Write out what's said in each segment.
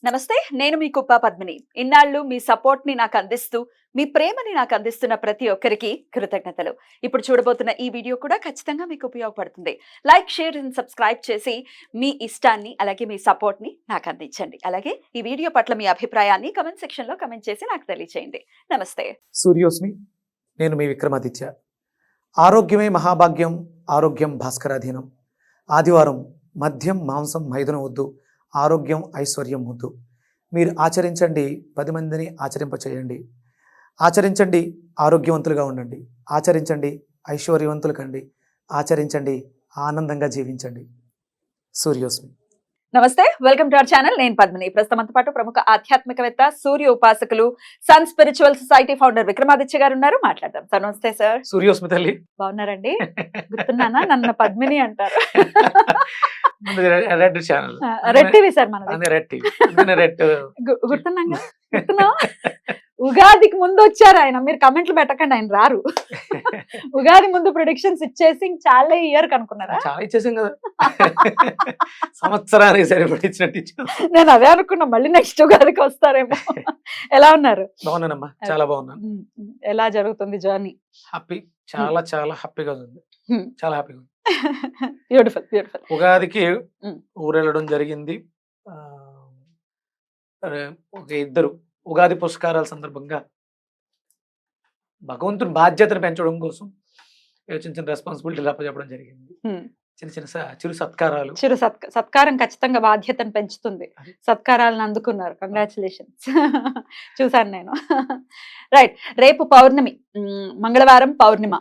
నమస్తే. నేను మీ కుప్ప పద్మిని. ఇన్నాళ్ళు మీ సపోర్ట్‌ని నాకు అందిస్తూ, మీ ప్రేమని నాకు అందిస్తున్న ప్రతి ఒక్కరికి కృతజ్ఞతలు. ఇప్పుడు చూడబోతున్న ఈ వీడియో కూడా ఖచ్చితంగా మీకు ఉపయోగపడుతుంది. లైక్, షేర్ అండ్ సబ్స్క్రైబ్ చేసి మీ ఇష్టాన్ని అలాగే మీ సపోర్ట్‌ని నాకు అందించండి. అలాగే ఈ వీడియో పట్ల మీ అభిప్రాయాన్ని కామెంట్ సెక్షన్‌లో కామెంట్ చేసి నాకు తెలియజేయండి. నమస్తే. సూర్యోస్మి. నేను మీ విక్రమాదిత్య. ఆరోగ్యమే మహాభాగ్యం, ఆరోగ్యం భాస్కరాధీనం. ఆదివారం మద్యం మాంసం మైదనం వద్దు, ఆరోగ్యం ఐశ్వర్యం వద్దు. మీరు ఆచరించండి, 10 మందిని ఆచరింపచేయండి. ఆచరించండి, ఆరోగ్యవంతులుగా ఉండండి. ఆచరించండి, ఐశ్వర్యవంతులు కండి. ఆచరించండి, ఆనందంగా జీవించండి. సూర్యోస్మి. నమస్తే. Welcome to our channel. నేను పద్మిని. ప్రస్తుతం మనతో పాటు ప్రముఖ ఆధ్యాత్మికవేత్త, సూర్య ఉపాసకులు, sun spiritual society founder Vikramaditya garu ఉన్నారు. మాట్లాడదాం సార్. నమస్తే సార్. సూర్యోస్మి తల్లి. బాగున్నారండి? గుర్తున్నానా? నన్ను పద్మిని అంటారు. Red channel. Red TV sir మనది. Red TV. రెడ్ గుర్తున్నాం కదా? గుర్తున్నాం. ఉగాదికి ముందు వచ్చారు ఆయన. మీరు కమెంట్లు పెట్టకండి, ఆయన రారు. ఉగాది ముందు ప్రొడిక్షన్స్ ఇచ్చేసి చాలా ఇయర్ కనుక్కున్నారా? చాలా ఇచ్చేసాం కదా. సంవత్సరానికి సరిపడి ఇచ్చినట్టు ఇచ్చాం. నేను అదే అనుకున్నా, మళ్ళీ నెక్స్ట్ ఉగాదికి వస్తారేమో. ఎలా ఉన్నారు? బాగున్నానమ్మా, చాలా బాగున్నాను. ఎలా జరుగుతుంది జర్నీ? హ్యాపీ, చాలా చాలా హ్యాపీగా ఉంది. చాలా హ్యాపీగా ఉంది. Beautiful beautiful. ఉగాదికి ఊరెళ్ళడం జరిగింది. ఒక ఇద్దరు ఉగాది పురస్కారాల సందర్భంగా భగవంతుని బాధ్యతను పెంచడం కోసం చిన్న చిన్న రెస్పాన్సిబిలిటీలు అప్పచెప్పడం జరిగింది. చిన్న చిన్న చిరు సత్కారాలు. సత్కారం ఖచ్చితంగా బాధ్యతను పెంచుతుంది. సత్కారాలను అందుకున్నారు. కంగ్రాచులేషన్స్. చూసాను నేను. రైట్. రేపు పౌర్ణమి, మంగళవారం పౌర్ణిమ.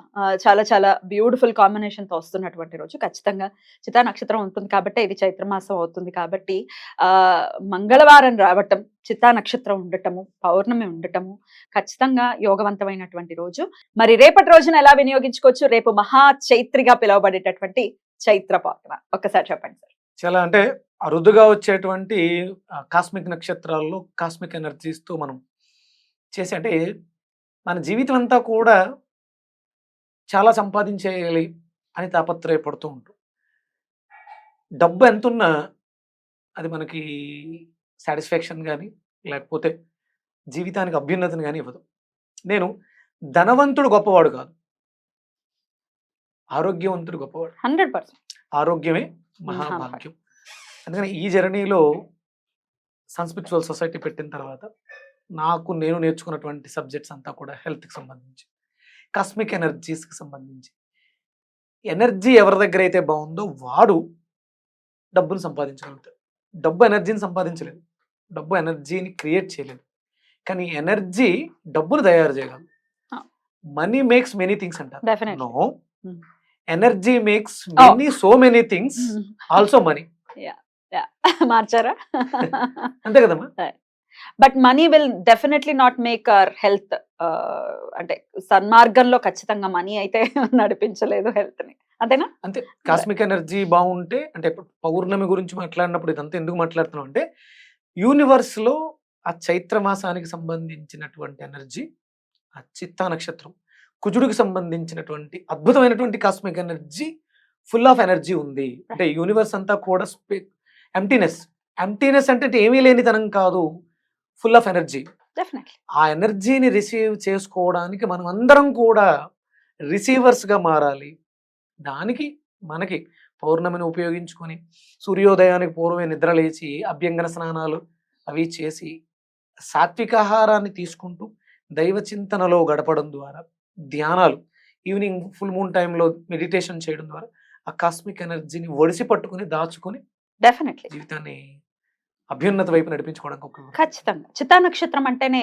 చాలా చాలా బ్యూటిఫుల్ కాంబినేషన్ తో వస్తున్నటువంటి రోజు. ఖచ్చితంగా చిత్తా నక్షత్రం ఉంటుంది కాబట్టి, ఇది చైత్రమాసం అవుతుంది కాబట్టి మంగళవారం రావటం, చిత్తా నక్షత్రం ఉండటము, పౌర్ణమి ఉండటము ఖచ్చితంగా యోగవంతమైనటువంటి రోజు. మరి రేపటి రోజున ఎలా వినియోగించుకోవచ్చు? రేపు మహా చైత్రిగా పిలువబడేటటువంటి చైత్ర పౌర్ణిమ. ఒక్కసారి చెప్పండి సార్. చాలా అంటే అరుదుగా వచ్చేటువంటి కాస్మిక్ నక్షత్రాల్లో కాస్మిక్ ఎనర్జీస్ తో మనం చేసి, అంటే మన జీవితం అంతా కూడా చాలా సంపాదించేయాలి అని తాపత్రయపడుతూ ఉంటాం. డబ్బు ఎంతున్నా అది మనకి సాటిస్ఫాక్షన్ కానీ లేకపోతే జీవితానికి అభ్యున్నతిని కానీ ఇవ్వదు. నేను ధనవంతుడు గొప్పవాడు కాదు, ఆరోగ్యవంతుడు గొప్పవాడు. 100%. ఆరోగ్యమే మహాభాగ్యం. అందుకని ఈ జర్నీలో సన్ స్పిరిచువల్ సొసైటీ పెట్టిన తర్వాత నేను నేర్చుకున్నటువంటి సబ్జెక్ట్స్ అంతా కూడా హెల్త్కి సంబంధించి, కాస్మిక్ ఎనర్జీస్కి సంబంధించి. ఎనర్జీ ఎవరి దగ్గర అయితే బాగుందో వాడు డబ్బును సంపాదించగలుగుతాడు. డబ్బు ఎనర్జీని సంపాదించలేదు, డబ్బు ఎనర్జీని క్రియేట్ చేయలేదు, కానీ ఎనర్జీ డబ్బును తయారు చేయగలదు. మనీ మేక్స్ మెనీ థింగ్స్ అంటారు. No, energy makes so many things, also money. మార్చారా? అంతే కదమ్మా. But money will definitely not make our health. అంటే సన్మార్గంలో ఖచ్చితంగా మనీ అయితే నడిపించలేదు హెల్త్ ని, అంతేనా? అంతే. కాస్మిక్ ఎనర్జీ బాగుంటే, అంటే పౌర్ణమి గురించి మాట్లాడినప్పుడు ఇదంతా ఎందుకు మాట్లాడుతున్నాం అంటే, యూనివర్స్ లో ఆ చైత్ర మాసానికి సంబంధించినటువంటి ఎనర్జీ, ఆ చిత్తా నక్షత్రం కుజుడికి సంబంధించినటువంటి అద్భుతమైనటువంటి cosmic energy, full of energy ఉంది. అంటే యూనివర్స్ అంతా కూడా ఎంప్టీనెస్ అంటే ఏమీ లేనితనం కాదు, ఫుల్ ఆఫ్ ఎనర్జీ. ఆ ఎనర్జీని రిసీవ్ చేసుకోవడానికి మనం అందరం కూడా రిసీవర్స్ గా మారాలి. దానికి మనకి పౌర్ణమిని ఉపయోగించుకొని సూర్యోదయానికి పూర్వమే నిద్ర లేచి అభ్యంగన స్నానాలు అవి చేసి సాత్వికాహారాన్ని తీసుకుంటూ దైవ చింతనలో గడపడం ద్వారా, ధ్యానాలు, ఈవినింగ్ ఫుల్ మూన్ టైంలో మెడిటేషన్ చేయడం ద్వారా ఆ కాస్మిక్ ఎనర్జీని ఒడిసి పట్టుకుని దాచుకొని డెఫినెట్లీ జీవితాన్ని అభ్యున్నత వైపు నడిపించుకోవడానికి ఖచ్చితంగా. చిత్తా నక్షత్రం అంటేనే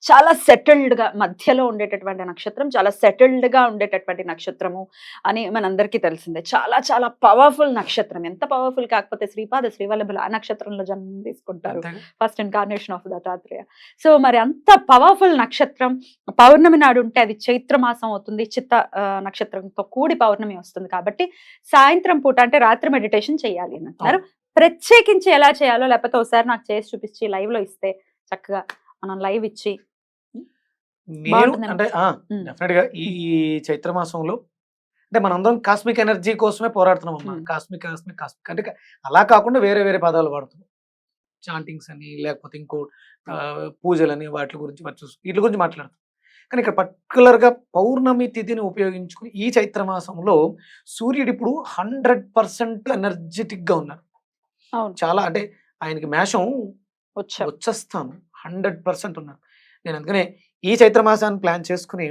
చాలా సెటిల్డ్ గా మధ్యలో ఉండేటటువంటి నక్షత్రం, చాలా సెటిల్డ్ గా ఉండేటటువంటి నక్షత్రము అని మనందరికీ తెలిసిందే. చాలా చాలా పవర్ఫుల్ నక్షత్రం. ఎంత పవర్ఫుల్ కాకపోతే శ్రీపాద శ్రీవల్లభులు ఆ నక్షత్రంలో జన్మం తీసుకుంటారు, first incarnation of Dattatreya. So మరి అంత పవర్ఫుల్ నక్షత్రం పౌర్ణమి నాడు ఉంటే అది చైత్ర మాసం అవుతుంది. చిత్త నక్షత్రంతో కూడి పౌర్ణమి వస్తుంది కాబట్టి సాయంత్రం పూట, అంటే రాత్రి మెడిటేషన్ చేయాలి అని అంటారు. ప్రత్యేకించి ఎలా చేయాలో, లేకపోతే ఒకసారి నాకు చేసి చూపించి లైవ్ లో ఇస్తే చక్కగా మనం లైవ్ ఇచ్చి డెఫినెట్ గా ఈ చైత్ర మాసంలో అంటే మనందరం కాస్మిక్ ఎనర్జీ కోసమే పోరాడుతున్నాం అమ్మా. కాస్మిక్ కాస్మిక్ కాస్మిక్ అంటే అలా కాకుండా వేరే వేరే పదాలు వాడుతున్నాం. చాంటింగ్స్ అని లేకపోతే ఇంకో పూజలని వాటి గురించి వీటి గురించి మాట్లాడతాం. కానీ ఇక్కడ పర్టికులర్గా పౌర్ణమి తిథిని ఉపయోగించుకుని ఈ చైత్ర మాసంలో సూర్యుడు ఇప్పుడు 100% ఎనర్జెటిక్గా ఉన్నారు. అవును. చాలా అంటే ఆయనకి మేషం వచ్చాం. వచ్చేస్తాను 100% ఉన్నారు. నేను అందుకనే ఈ చైత్ర మాసాన్ని ప్లాన్ చేసుకుని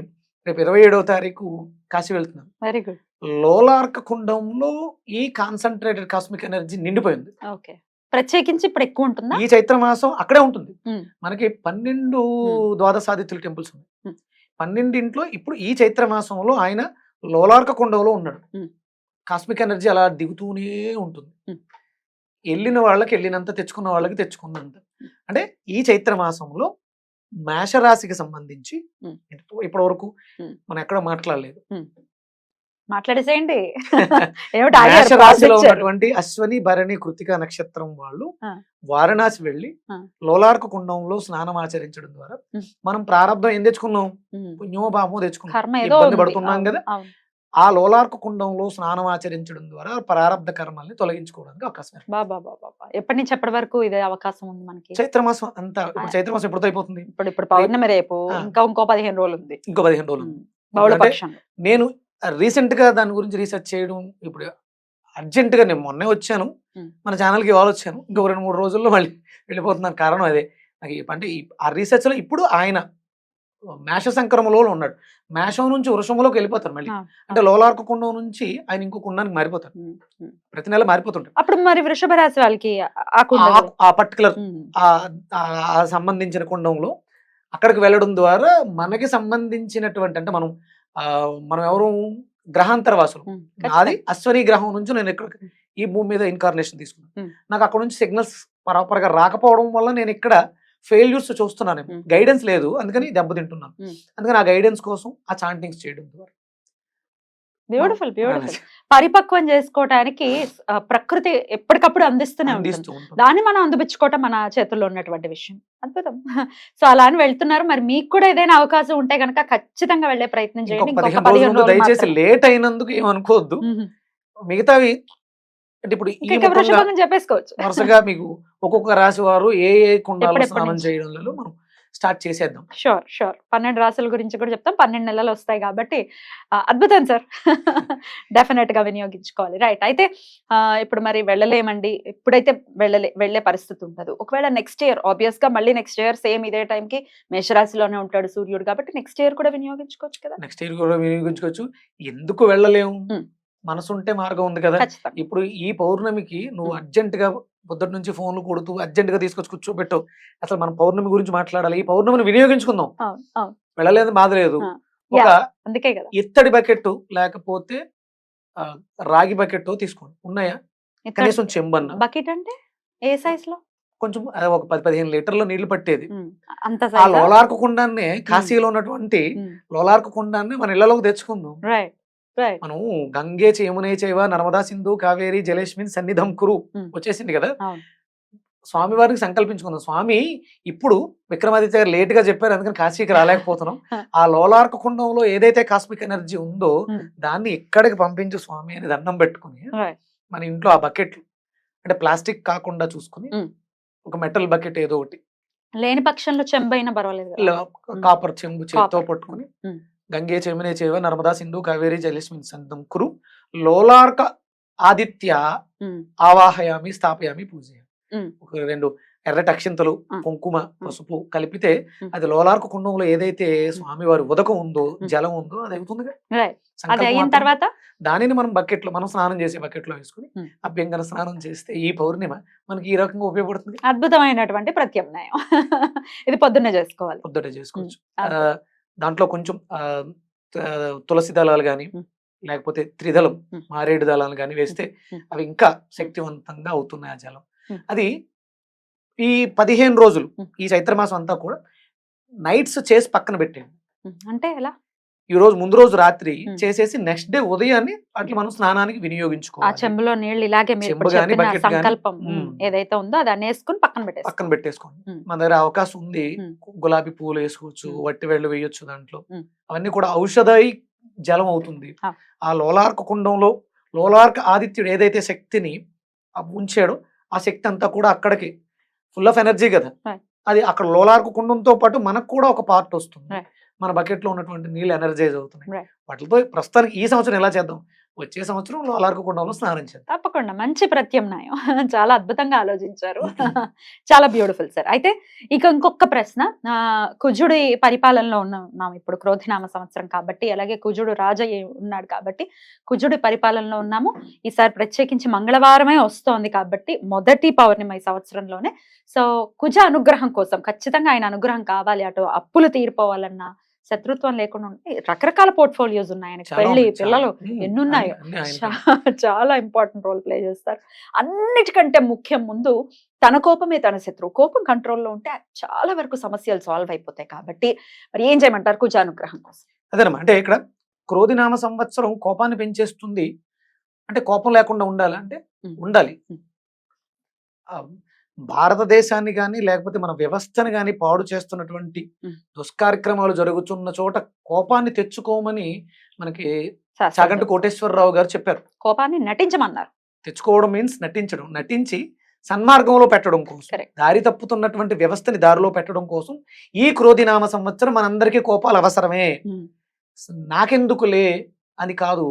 రేపు 27వ తారీఖు కాశీ వెళ్తున్నాను. Very good. లోలార్క కుండంలో ఈ కాన్సన్ట్రేటెడ్ కాస్మిక్ ఎనర్జీ నిండిపోయింది. ఓకే. ప్రత్యేకించి ఇప్పుడు ఎక్కువ ఉంటుందా? ఈ చైత్ర మాసం అక్కడే ఉంటుంది. ఉమ్, మనకి 12 ఉమ్, ద్వాదశాదిత్యుల టెంపుల్స్ ఉన్నాయి. ఉమ్. 12 ఇప్పుడు ఈ చైత్ర మాసంలో ఆయన లోలార్క కుండంలో ఉన్నాడు. ఉమ్. కాస్మిక్ ఎనర్జీ అలా దిగుతూనే ఉంటుంది. ఉమ్. వెళ్ళిన వాళ్ళకి వెళ్ళినంత, తెచ్చుకున్న వాళ్ళకి తెచ్చుకున్నంత. అంటే ఈ చైత్ర మాసంలో మేషరాశికి సంబంధించి ఉమ్. ఇప్పటి వరకు ఉమ్. మనం ఎక్కడ మాట్లాడలేదు. మాట్లాడేసేయండి. ఏమిటి ఆగారు? మేషరాశిలో pause ఇచ్చారు. ఉన్నటువంటి అశ్వని భరణి కృతిక నక్షత్రం వాళ్ళు ఆ. వారణాసి వెళ్ళి ఆ. లోలార్క కుండంలో స్నానం ఆచరించడం ద్వారా ఉమ్. మనం ప్రారంభం ఏం తెచ్చుకున్నాం? ఉమ్. పుణ్యమో పాపమో తెచ్చుకున్నాం. కర్మ ఏదో ఇబ్బంది ఉంది. పడుతున్నాం అవును, కదా. అవును. ఆ లోలార్క కుండంలో స్నానం ఆచరించడం ద్వారా ప్రారంభ కర్మల్ని తొలగించుకోవడానికి అవకాశం ఉంది. బాబా బాబా, ఎప్పటి నుంచి ఎప్పటి వరకు ఇదే అవకాశం ఉంది మనకి? చైత్రమాసం అంతా ఇప్పుడు చైత్రమాసం ఎప్పుడు అయిపోతుంది? ఇప్పుడు పౌర్ణమి రేపు, ఆ. ఇంకో 15 రోజులు ఉంది. ఇంకో 15 రోజులు. బహుళపక్షం. నేను రీసెంట్ గా దాని గురించి రీసెర్చ్ చేయడం ఇప్పుడు అర్జెంట్ గా నేను మొన్నే వచ్చాను మన ఛానల్కి, ఇవాళ వచ్చాను. ఇంకో 2-3 రోజుల్లో మళ్ళీ వెళ్ళిపోతున్నాను. కారణం అదే. నాకు అంటే ఆ రీసెర్చ్ లో ఇప్పుడు ఆయన మేష సంక్రమలో ఉన్నాడు. మేషం నుంచి వృషంలోకి వెళ్ళిపోతారు మళ్ళీ. అంటే లోలార్క కుండం నుంచి ఆయన ఇంకో కుండానికి మారిపోతారు. ప్రతి నెల మారిపోతుంటారు. అప్పుడు మరి వృషభ రాశి వాళ్ళకి ఆ కుండం, ఆ పర్టికులర్ ఆ సంబంధించిన కుండంలో అక్కడికి వెళ్ళడం ద్వారా మనకి సంబంధించినటువంటి, అంటే మనం ఎవరు గ్రహాంతర వాసులు. నాది అశ్వని గ్రహం నుంచి నేను ఇక్కడ ఈ భూమి మీద ఇన్కార్నేషన్ తీసుకున్నాను. నాకు అక్కడ నుంచి సిగ్నల్స్ ప్రాపర్ గా రాకపోవడం వల్ల నేను ఇక్కడ ఫెయిల్యూర్స్ చూస్తున్నాను. గైడెన్స్ లేదు, అందుకని దెబ్బతింటున్నాను. అందుకని ఆ గైడెన్స్ కోసం ఆ చాంటింగ్స్ చేయడం ద్వారా బ్యూటిఫుల్ బ్యూటిఫుల్ పరిపక్వం చేసుకోవటానికి ప్రకృతి ఎప్పటికప్పుడు అందిస్తూనే ఉంటుంది. దాన్ని మనం అందిపుచ్చుకోవటం మన చేతుల్లో ఉన్నటువంటి విషయం. అద్భుతం. సో అలా అని వెళ్తున్నారు. మరి మీకు కూడా ఏదైనా అవకాశం ఉంటే కనుక ఖచ్చితంగా వెళ్లే ప్రయత్నం చేయండి. 15 రోజులు దయచేసి లేట్ అయినందుకు ఏమనుకోవద్దు. మిగతావి అంటే ఇప్పుడు చెప్పేసుకోవచ్చు. వరుసగా మీకు ఒక్కొక్క రాశి వారు ఏ కుండాలు స్నానం చేయడంలో మనం స్టార్ట్ చేసేద్దాం. Sure sure. 12 రాశుల గురించి కూడా చెప్తాం. 12 నెలలు వస్తాయి కాబట్టి అద్భుతం సార్. డెఫినెట్ గా వినియోగించుకోవాలి. రైట్. అయితే ఇప్పుడు మరి వెళ్ళలేమండి, ఇప్పుడైతే వెళ్ళే పరిస్థితి ఉండదు. ఒకవేళ నెక్స్ట్ ఇయర్, ఆబ్వియస్ గా మళ్ళీ నెక్స్ట్ ఇయర్ సేమ్ ఇదే టైంకి మేషరాశిలోనే ఉంటాడు సూర్యుడు కాబట్టి నెక్స్ట్ ఇయర్ కూడా వినియోగించుకోవచ్చు కదా. నెక్స్ట్ ఇయర్ కూడా వినియోగించుకోవచ్చు. ఎందుకు వెళ్ళలేము? మనసుంటే మార్గం ఉంది కదా. ఇప్పుడు ఈ పౌర్ణమికి నువ్వు అర్జెంట్ గా పొద్దుటి నుంచి ఫోన్లు కొడుతూ అర్జెంట్ గా తీసుకొచ్చి కూర్చోబెట్టావు. అసలు మనం పౌర్ణమి గురించి మాట్లాడాలి, ఈ పౌర్ణమిని వినియోగించుకుందాం. వెళ్ళలేదు బాధ లేదు. ఒక అందుకే కదా ఇత్తడి బకెట్ లేకపోతే రాగి బకెట్ తీసుకోండి. ఉన్నాయా? కనీసం చెంబన్న. బకెట్ అంటే ఏ సైజ్ లో? కొంచెం ఒక 10-15 లీటర్ల నీళ్లు పట్టేది. ఆ లోలార్క కుండాన్ని, కాశీలో ఉన్నటువంటి లోలార్క కుండాన్ని మన ఇళ్లలోకి తెచ్చుకుందాం. మనం గంగే యమునే చైవ నర్మదా సింధు కావేరి జలేస్మిన్ సన్నిధం కురు వచ్చేసింది కదా. స్వామి వారికి సంకల్పించుకుందాం. స్వామి ఇప్పుడు విక్రమాదిత్య గారు లేట్ గా చెప్పారు, అందుకని కాశీకి రాలేకపోతున్నాం. ఆ లోలార్క కుండంలో ఏదైతే కాస్మిక్ ఎనర్జీ ఉందో దాన్ని ఇక్కడికి పంపించు స్వామి అని దండం పెట్టుకుని మన ఇంట్లో ఆ బకెట్లు, అంటే ప్లాస్టిక్ కాకుండా చూసుకుని ఒక మెటల్ బకెట్ ఏదో ఒకటి, లేని పక్షంలో చెంబైనా పర్వాలేదు, కాపర్ చెంబు చేతితో పట్టుకుని గంగే యమునే చైవ నర్మదా సింధు కావేరి జలేస్మిన్ సన్నిధం కురు లోలార్క ఆదిత్య ఆవాహయామి స్థాపయామి పూజయామి. ఒక 2 ఎర్రటి అక్షింతలు, కుంకుమ, పసుపు కలిపితే అది లోలార్క కుండంలో ఏదైతే స్వామివారి ఉదకం ఉందో, జలం ఉందో అది అవుతుంది. తర్వాత దానిని మనం బకెట్లో, మనం స్నానం చేసే బకెట్లో వేసుకుని అభ్యంగన స్నానం చేస్తే ఈ పౌర్ణిమ మనకి ఈ రకంగా ఉపయోగపడుతుంది. అద్భుతమైనటువంటి ప్రత్యామ్నాయం. ఇది పొద్దున్నే చేసుకోవచ్చు. దాంట్లో కొంచెం తులసి దళాలు కానీ లేకపోతే త్రిదళం మారేడు దళాలు కానీ వేస్తే అవి ఇంకా శక్తివంతంగా అవుతున్నాయి ఆ జలం. అది ఈ 15 రోజులు ఈ చైత్రమాసం అంతా కూడా నైట్స్ చేసి పక్కన పెట్టేయండి. అంటే ఎలా? ఈ రోజు ముందు రోజు రాత్రి చేసేసి నెక్స్ట్ డే ఉదయాన్ని అట్లా మనం స్నానానికి వినియోగించుకోవాలి. ఆ చెంబులో నీళ్ళు ఇలాగే సంకల్పం ఏదైతే ఉందో అది అనేసుకుని పక్కన పెట్టేసుకోండి. మన దగ్గర అవకాశం ఉంది, గులాబీ పూలు వేసుకోవచ్చు, వట్టి వేళ్ళు వేయొచ్చు. దాంట్లో అవన్నీ కూడా ఔషధాయి జలం అవుతుంది. ఆ లోలార్క కుండంలో లోలార్క ఆదిత్యుడు ఏదైతే శక్తిని ఉంచాడో ఆ శక్తి అంతా కూడా అక్కడికి ఫుల్ ఆఫ్ ఎనర్జీ కదా. Right. అది అక్కడ లోలార్కు కుండంతో పాటు మనకు కూడా ఒక పార్ట్ వస్తుంది. Right. మన బకెట్ లో ఉన్నటువంటి నీళ్ళు ఎనర్జైజ్ అవుతున్నాయి. Right. వాటితో ప్రస్తుతానికి ఈ సంవత్సరం ఎలా చేద్దాం, వచ్చే సంవత్సరం లోలార్కు కుండంలో స్నానం చేద్దాం. తప్పకుండా మంచి ప్రత్యామ్నాయం. చాలా అద్భుతంగా ఆలోచించారు. చాలా బ్యూటిఫుల్ సార్. అయితే ఇక ఇంకొక ప్రశ్న, కుజుడి పరిపాలనలో ఉన్నాం ఇప్పుడు, క్రోధినామ సంవత్సరం కాబట్టి, అలాగే కుజుడు రాజయ్య ఉన్నాడు కాబట్టి కుజుడి పరిపాలనలో ఉన్నాము. ఈసారి ప్రత్యేకించి మంగళవారమే వస్తోంది కాబట్టి మొదటి పౌర్ణమి ఈ సంవత్సరంలోనే. సో కుజ అనుగ్రహం కోసం ఖచ్చితంగా ఆయన అనుగ్రహం కావాలి, అటు అప్పులు తీరిపోవాలన్నా, శత్రుత్వం లేకుండా ఉంటే రకరకాల పోర్ట్ఫోలియోస్ ఉన్నాయి ఆయనకి, చాలా పెళ్లి ఉన్నాయి, చాలా. పిల్లలు ఎన్నున్నాయో, అన్ని ఆయన చాలా ఇంపార్టెంట్ రోల్ ప్లే చేస్తారు. అన్నిటికంటే ముఖ్యం, ముందు తన కోపమే తన శత్రువు. కోపం కంట్రోల్లో ఉంటే చాలా వరకు సమస్యలు సాల్వ్ అయిపోతాయి. కాబట్టి మరి ఏం చేయమంటారు కుజానుగ్రహం కోసం? అదేనమ్మా, అంటే ఇక్కడ క్రోధినామ సంవత్సరం కోపాన్ని పెంచేస్తుంది. అంటే కోపం లేకుండా ఉండాలంటే ఉండాలి. ఆ, భారతదేశాన్ని కానీ లేకపోతే మన వ్యవస్థని కానీ పాడు చేస్తున్నటువంటి దుష్కార్యక్రమాలు జరుగుతున్న చోట కోపాన్ని తెచ్చుకోమని మనకి చాగంటి కోటేశ్వరరావు గారు చెప్పారు. కోపాన్ని నటించమన్నారు. తెచ్చుకోవడం మీన్స్ నటించడం, నటించి సన్మార్గంలో పెట్టడం కోసం, Correct. దారి తప్పుతున్నటువంటి వ్యవస్థని దారిలో పెట్టడం కోసం ఈ క్రోధినామ సంవత్సరం మనందరికీ కోపాలు అవసరమే. నాకెందుకులే అని కాదు,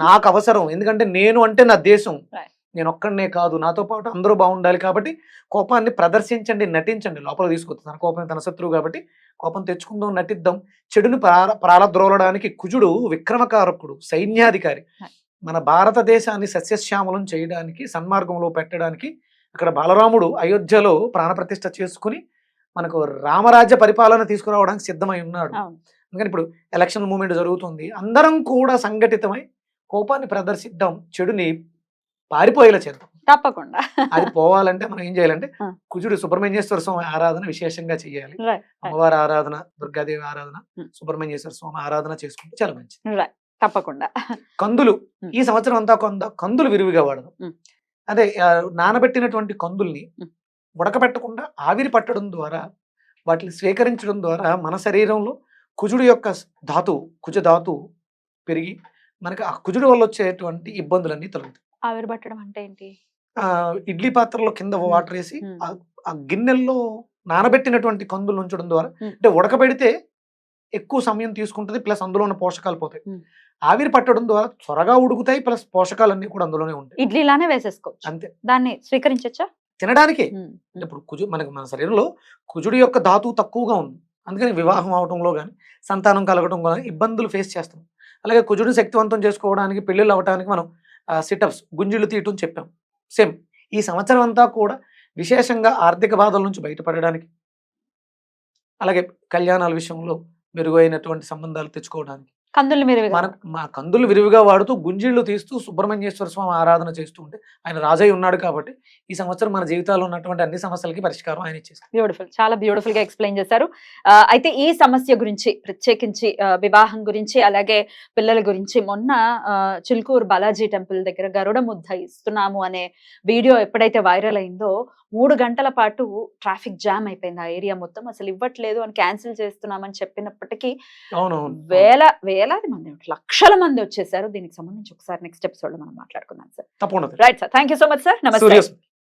నాకు అవసరం. ఎందుకంటే నేను అంటే నా దేశం, Right. నేను ఒక్కడనే కాదు, నాతో పాటు అందరూ బాగుండాలి. కాబట్టి కోపాన్ని ప్రదర్శించండి, నటించండి, లోపల తీసుకొద్దు. తన కోపం తన శత్రువు కాబట్టి కోపం తెచ్చుకుందాం, నటిద్దాం. చెడుని ప్రారద్రోలడానికి కుజుడు విక్రమకారకుడు, సైన్యాధికారి. మన భారతదేశాన్ని సస్యశ్యామలం చేయడానికి, సన్మార్గంలో పెట్టడానికి అక్కడ బాలరాముడు అయోధ్యలో ప్రాణప్రతిష్ఠ చేసుకుని మనకు రామరాజ్య పరిపాలన తీసుకురావడానికి సిద్ధమై ఉన్నాడు. అందుకని ఇప్పుడు ఎలక్షన్ మూమెంట్ జరుగుతుంది, అందరం కూడా సంఘటితమై కోపాన్ని ప్రదర్శిద్దాం, చెడుని పారిపోయేలా చేద్దాం. తప్పకుండా. అది పోవాలంటే మనం ఏం చేయాలంటే కుజుడు సుబ్రహ్మణ్యేశ్వర స్వామి ఆరాధన విశేషంగా చేయాలి. అమ్మవారి ఆరాధన, దుర్గాదేవి ఆరాధన, సుబ్రహ్మణ్యేశ్వర స్వామి ఆరాధన చేసుకుంటే చాలా మంచిది. తప్పకుండా. కందులు ఈ సంవత్సరం అంతా కందులు విరివిగా వాడదాం. అదే నానబెట్టినటువంటి కందుల్ని ఉడకబెట్టకుండా ఆవిరి పట్టడం ద్వారా, వాటిని స్వీకరించడం ద్వారా మన శరీరంలో కుజుడు యొక్క ధాతువు, కుజ ధాతువు పెరిగి మనకి ఆ కుజుడు వల్ల వచ్చేటువంటి ఇబ్బందులన్నీ తొలగుతాయి. ఆవిరి పట్టడం అంటే ఏంటి? ఇడ్లీ పాత్రలో కింద వాటర్ వేసి ఆ గిన్నెల్లో నానబెట్టినటువంటి కందులు ఉంచడం ద్వారా, అంటే ఉడకబెడితే ఎక్కువ సమయం తీసుకుంటుంది, ప్లస్ అందులో ఉన్న పోషకాలు పోతాయి. ఆవిరి పట్టడం ద్వారా త్వరగా ఉడుకుతాయి, ప్లస్ పోషకాలన్నీ కూడా అందులోనే ఉంటాయి. ఇడ్లీలానే వేసేసుకోవచ్చు, అంతే. దాన్ని స్వీకరించచ్చా తినడానికి? ఇప్పుడు మనకి మన శరీరంలో కుజుడు యొక్క ధాతువు తక్కువగా ఉంది, అందుకని వివాహం అవడంలో కానీ సంతానం కలగడం కానీ ఇబ్బందులు ఫేస్ చేస్తాం. అలాగే కుజుడు శక్తివంతం చేసుకోవడానికి, పెళ్ళిళ్ళు అవ్వడానికి మనం సిటప్స్, గుంజిళ్ళు తీయటం చెప్పాం. సేమ్ ఈ సంవత్సరం అంతా కూడా విశేషంగా ఆర్థిక బాధల నుంచి బయటపడడానికి, అలాగే కళ్యాణాల విషయంలో మెరుగైనటువంటి సంబంధాలు తెచ్చుకోవడానికి మా కందులు విరివిగా వాడుతూ గుంజిళ్ళు తీస్తూ సుబ్రహ్మణ్యేశ్వర స్వామి ఆరాధన చేస్తూ ఉంటే, ఆయన రాజయ్య ఉన్నాడు కాబట్టి ఈ సంవత్సరం మన జీవితాల్లో ఉన్నటువంటి అన్ని సమస్యలకి పరిష్కారం ఆయన ఇచ్చేస్తారు. బ్యూటిఫుల్, చాలా బ్యూటిఫుల్ గా ఎక్స్ప్లెయిన్ చేశారు. అయితే ఈ సమస్య గురించి ప్రత్యేకించి, వివాహం గురించి, అలాగే పిల్లల గురించి, మొన్న చిలుకూరు బాలాజీ టెంపుల్ దగ్గర గరుడ ముద్ద ఇస్తున్నాము అనే వీడియో ఎప్పుడైతే వైరల్ అయిందో 3 గంటల పాటు ట్రాఫిక్ జామ్ అయిపోయింది. ఆ ఏరియా మొత్తం అసలు ఇవ్వట్లేదు అని, క్యాన్సిల్ చేస్తున్నామని చెప్పినప్పటికీ వేలాది మంది, లక్షల మంది వచ్చేసారు. దీనికి సంబంధించి ఒకసారి నెక్స్ట్ ఎపిసోడ్ లో మనం మాట్లాడుకుందాం సార్. తప్పకుండా. Right sir, thank you so much sir. నమస్తే.